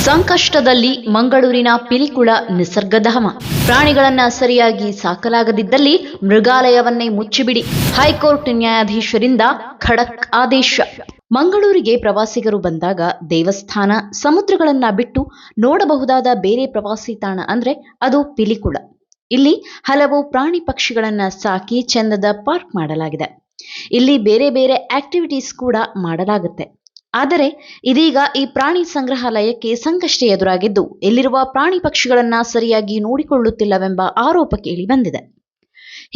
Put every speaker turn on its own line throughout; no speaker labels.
ಸಂಕಷ್ಟದಲ್ಲಿ ಮಂಗಳೂರಿನ ಪಿಲಿಕುಳ ನಿಸರ್ಗಧಾಮ. ಪ್ರಾಣಿಗಳನ್ನ ಸರಿಯಾಗಿ ಸಾಕಲಾಗದಿದ್ದಲ್ಲಿ ಮೃಗಾಲಯವನ್ನೇ ಮುಚ್ಚಿಬಿಡಿ. ಹೈಕೋರ್ಟ್ ನ್ಯಾಯಾಧೀಶರಿಂದ ಖಡಕ್ ಆದೇಶ. ಮಂಗಳೂರಿಗೆ ಪ್ರವಾಸಿಗರು ಬಂದಾಗ ದೇವಸ್ಥಾನ, ಸಮುದ್ರಗಳನ್ನ ಬಿಟ್ಟು ನೋಡಬಹುದಾದ ಬೇರೆ ಪ್ರವಾಸಿ ತಾಣ ಅಂದ್ರೆ ಅದು ಪಿಲಿಕುಳ. ಇಲ್ಲಿ ಹಲವು ಪ್ರಾಣಿ ಪಕ್ಷಿಗಳನ್ನ ಸಾಕಿ ಚೆಂದದ ಪಾರ್ಕ್ ಮಾಡಲಾಗಿದೆ. ಇಲ್ಲಿ ಬೇರೆ ಬೇರೆ ಆಕ್ಟಿವಿಟೀಸ್ ಕೂಡ ಮಾಡಲಾಗುತ್ತೆ. ಆದರೆ ಇದೀಗ ಈ ಪ್ರಾಣಿ ಸಂಗ್ರಹಾಲಯಕ್ಕೆ ಸಂಕಷ್ಟ ಎದುರಾಗಿದ್ದು, ಇಲ್ಲಿರುವ ಪ್ರಾಣಿ ಪಕ್ಷಿಗಳನ್ನ ಸರಿಯಾಗಿ ನೋಡಿಕೊಳ್ಳುತ್ತಿಲ್ಲವೆಂಬ ಆರೋಪ ಕೇಳಿ ಬಂದಿದೆ.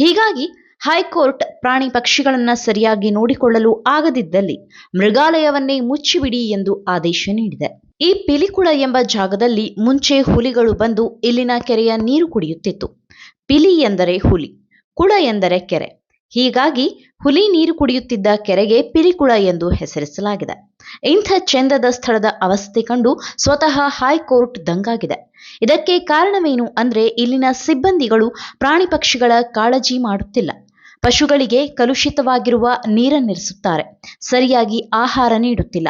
ಹೀಗಾಗಿ ಹೈಕೋರ್ಟ್ ಪ್ರಾಣಿ ಪಕ್ಷಿಗಳನ್ನ ಸರಿಯಾಗಿ ನೋಡಿಕೊಳ್ಳಲು ಆಗದಿದ್ದಲ್ಲಿ ಮೃಗಾಲಯವನ್ನೇ ಮುಚ್ಚಿಬಿಡಿ ಎಂದು ಆದೇಶ ನೀಡಿದೆ. ಈ ಪಿಲಿಕುಳ ಎಂಬ ಜಾಗದಲ್ಲಿ ಮುಂಚೆ ಹುಲಿಗಳು ಬಂದು ಇಲ್ಲಿನ ಕೆರೆಯ ನೀರು ಕುಡಿಯುತ್ತಿತ್ತು. ಪಿಲಿ ಎಂದರೆ ಹುಲಿ, ಕುಳ ಎಂದರೆ ಕೆರೆ. ಹೀಗಾಗಿ ಹುಲಿ ನೀರು ಕುಡಿಯುತ್ತಿದ್ದ ಕೆರೆಗೆ ಪಿಲಿಕುಳ ಎಂದು ಹೆಸರಿಸಲಾಗಿದೆ. ಇಂಥ ಚೆಂದದ ಸ್ಥಳದ ಅವಸ್ಥೆ ಕಂಡು ಸ್ವತಃ ಹೈಕೋರ್ಟ್ ದಂಗಾಗಿದೆ. ಇದಕ್ಕೆ ಕಾರಣವೇನು ಅಂದ್ರೆ ಇಲ್ಲಿನ ಸಿಬ್ಬಂದಿಗಳು ಪ್ರಾಣಿ ಪಕ್ಷಿಗಳ ಕಾಳಜಿ ಮಾಡುತ್ತಿಲ್ಲ. ಪಶುಗಳಿಗೆ ಕಲುಷಿತವಾಗಿರುವ ನೀರನ್ನಿರಿಸುತ್ತಾರೆ, ಸರಿಯಾಗಿ ಆಹಾರ ನೀಡುತ್ತಿಲ್ಲ,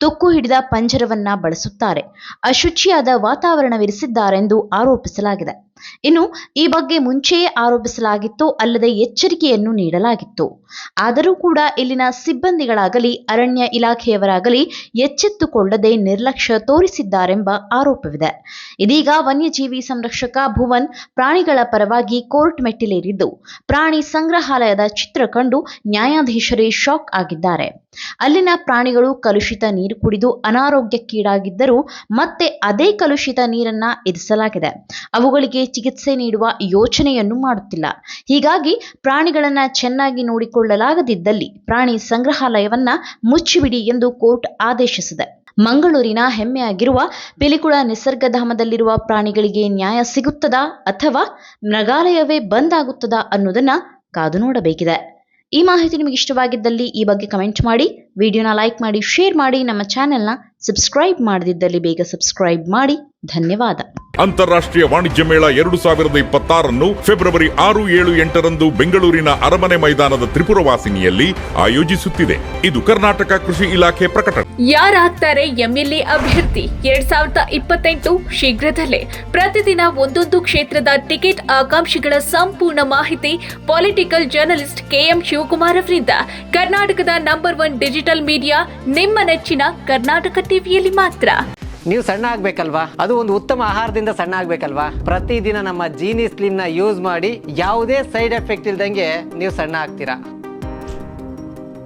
ತುಕ್ಕು ಹಿಡಿದ ಪಂಜರವನ್ನ ಬಳಸುತ್ತಾರೆ, ಅಶುಚಿಯಾದ ವಾತಾವರಣವಿರಿಸಿದ್ದಾರೆಂದು ಆರೋಪಿಸಲಾಗಿದೆ. ಇನ್ನು ಈ ಬಗ್ಗೆ ಮುಂಚೆಯೇ ಆರೋಪಿಸಲಾಗಿತ್ತು, ಅಲ್ಲದೆ ಎಚ್ಚರಿಕೆಯನ್ನು ನೀಡಲಾಗಿತ್ತು. ಆದರೂ ಕೂಡ ಇಲ್ಲಿನ ಸಿಬ್ಬಂದಿಗಳಾಗಲಿ ಅರಣ್ಯ ಇಲಾಖೆಯವರಾಗಲಿ ಎಚ್ಚೆತ್ತುಕೊಳ್ಳದೆ ನಿರ್ಲಕ್ಷ್ಯ ತೋರಿಸಿದ್ದಾರೆಂಬ ಆರೋಪವಿದೆ. ಇದೀಗ ವನ್ಯಜೀವಿ ಸಂರಕ್ಷಕ ಭುವನ್ ಪ್ರಾಣಿಗಳ ಪರವಾಗಿ ಕೋರ್ಟ್ ಮೆಟ್ಟಿಲೇರಿದ್ದು, ಪ್ರಾಣಿ ಸಂಗ್ರಹಾಲಯದ ಚಿತ್ರ ಕಂಡು ನ್ಯಾಯಾಧೀಶರೇ ಶಾಕ್ ಆಗಿದ್ದಾರೆ. ಅಲ್ಲಿನ ಪ್ರಾಣಿಗಳು ಕಲುಷಿತ ನೀರು ಕುಡಿದು ಅನಾರೋಗ್ಯಕ್ಕೀಡಾಗಿದ್ದರೂ ಮತ್ತೆ ಅದೇ ಕಲುಷಿತ ನೀರನ್ನ ಇರಿಸಲಾಗಿದೆ. ಅವುಗಳಿಗೆ ಚಿಕಿತ್ಸೆ ನೀಡುವ ಯೋಚನೆಯನ್ನು ಮಾಡುತ್ತಿಲ್ಲ. ಹೀಗಾಗಿ ಪ್ರಾಣಿಗಳನ್ನ ಚೆನ್ನಾಗಿ ನೋಡಿಕೊಳ್ಳಲಾಗದಿದ್ದಲ್ಲಿ ಪ್ರಾಣಿ ಸಂಗ್ರಹಾಲಯವನ್ನ ಮುಚ್ಚಿಬಿಡಿ ಎಂದು ಕೋರ್ಟ್ ಆದೇಶಿಸಿದೆ. ಮಂಗಳೂರಿನ ಹೆಮ್ಮೆಯಾಗಿರುವ ಪಿಲಿಕುಳ ನಿಸರ್ಗಧಾಮದಲ್ಲಿರುವ ಪ್ರಾಣಿಗಳಿಗೆ ನ್ಯಾಯ ಸಿಗುತ್ತದಾ ಅಥವಾ ಮೃಗಾಲಯವೇ ಬಂದ್ ಆಗುತ್ತದಾ ಅನ್ನೋದನ್ನ ಕಾದು ನೋಡಬೇಕಿದೆ. ಈ ಮಾಹಿತಿ ನಿಮಗೆ ಇಷ್ಟವಾಗಿದ್ದಲ್ಲಿ ಈ ಬಗ್ಗೆ ಕಮೆಂಟ್ ಮಾಡಿ, ವಿಡಿಯೋನ ಲೈಕ್ ಮಾಡಿ, ಶೇರ್ ಮಾಡಿ. ನಮ್ಮ ಚಾನೆಲ್ನ ಸಬ್ಸ್ಕ್ರೈಬ್ ಮಾಡದಿದ್ದಲ್ಲಿ ಬೇಗ ಸಬ್ಸ್ಕ್ರೈಬ್ ಮಾಡಿ. ಧನ್ಯವಾದ.
ಅಂತಾರಾಷ್ಟ್ರೀಯ ವಾಣಿಜ್ಯ ಮೇಳ 2026 ಫೆಬ್ರವರಿ 6, 7, 8ರಂದು ಬೆಂಗಳೂರಿನ ಅರಮನೆ ಮೈದಾನದ ತ್ರಿಪುರವಾಸಿನಿಯಲ್ಲಿ ಆಯೋಜಿಸುತ್ತಿದೆ. ಇದು ಕರ್ನಾಟಕ ಕೃಷಿ ಇಲಾಖೆ ಪ್ರಕಟಣೆ.
ಯಾರಾಗ್ತಾರೆ ಎಂಎಲ್ಎ ಅಭ್ಯರ್ಥಿ 2028 ಶೀಘ್ರದಲ್ಲೇ. ಪ್ರತಿದಿನ ಒಂದೊಂದು ಕ್ಷೇತ್ರದ ಟಿಕೆಟ್ ಆಕಾಂಕ್ಷಿಗಳ ಸಂಪೂರ್ಣ ಮಾಹಿತಿ ಪೊಲಿಟಿಕಲ್ ಜರ್ನಲಿಸ್ಟ್ ಕೆಎಂ ಶಿವಕುಮಾರ್ ಅವರಿಂದ. ಕರ್ನಾಟಕದ ನಂಬರ್ 1 ಡಿಜಿಟಲ್ ಮೀಡಿಯಾ ನಿಮ್ಮ ನೆಚ್ಚಿನ ಕರ್ನಾಟಕ ಟಿವಿಯಲ್ಲಿ ಮಾತ್ರ.
ನೀವು ಸಣ್ಣ ಆಗ್ಬೇಕಲ್ವಾ? ಅದು ಒಂದು ಉತ್ತಮ ಆಹಾರದಿಂದ ಸಣ್ಣ ಆಗ್ಬೇಕಲ್ವಾ? ಪ್ರತಿದಿನ ನಮ್ಮ ಜೀನಿ ಸ್ಲಿಮ್ ನ ಯೂಸ್ ಮಾಡಿ ಯಾವುದೇ ಸೈಡ್ ಎಫೆಕ್ಟ್ ಇಲ್ದಂಗೆ ನೀವು ಸಣ್ಣ ಆಗ್ತೀರಾ.